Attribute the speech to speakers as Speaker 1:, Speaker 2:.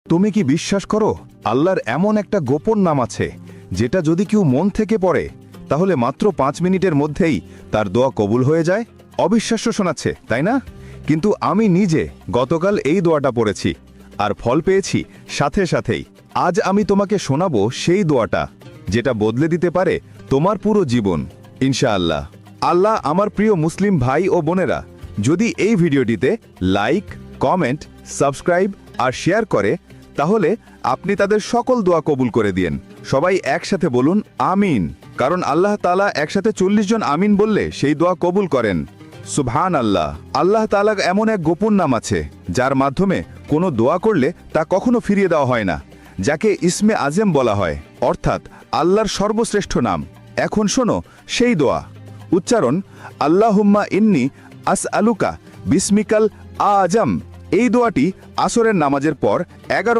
Speaker 1: তুমি কি বিশ্বাস করো আল্লাহর এমন একটা গোপন নাম আছে যেটা যদি কেউ মন থেকে পড়ে তাহলে মাত্র 5 মিনিটের মধ্যেই তার দোয়া কবুল হয়ে যায়? অবিশ্বাস্য শোনাচ্ছে, তাই না? কিন্তু আমি নিজে গতকাল এই দোয়াটা পড়েছি আর ফল পেয়েছি সাথে সাথেই। আজ আমি তোমাকে শোনাবো সেই দোয়াটা যেটা বদলে দিতে পারে তোমার পুরো জীবন ইনশাআল্লাহ। আল্লাহ আমার প্রিয় মুসলিম ভাই ও বোনেরা যদি এই ভিডিওটিতে লাইক, কমেন্ট, সাবস্ক্রাইব আর শেয়ার করে তাহলে আপনি তাদের সকল দোয়া কবুল করে দিয়েন। সবাই একসাথে বলুন আমিন, কারণ আল্লাহ তাআলা একসাথে 40 জন আমিন বললে সেই দোয়া কবুল করেন। সুবহান আল্লাহ। আল্লাহ তাআলার এমন এক গোপন নাম আছে যার মাধ্যমে কোনো দোয়া করলে তা কখনো ফিরিয়ে দেওয়া হয় না, যাকে ইসমে আজম বলা হয়, অর্থাৎ আল্লাহর সর্বশ্রেষ্ঠ নাম। এখন শোনো সেই দোয়া। উচ্চারণ আল্লাহুম্মা ইন্নী আসআলুকা বিসমিকাল আজম। এই দোয়াটি আসরের নামাজের পর 11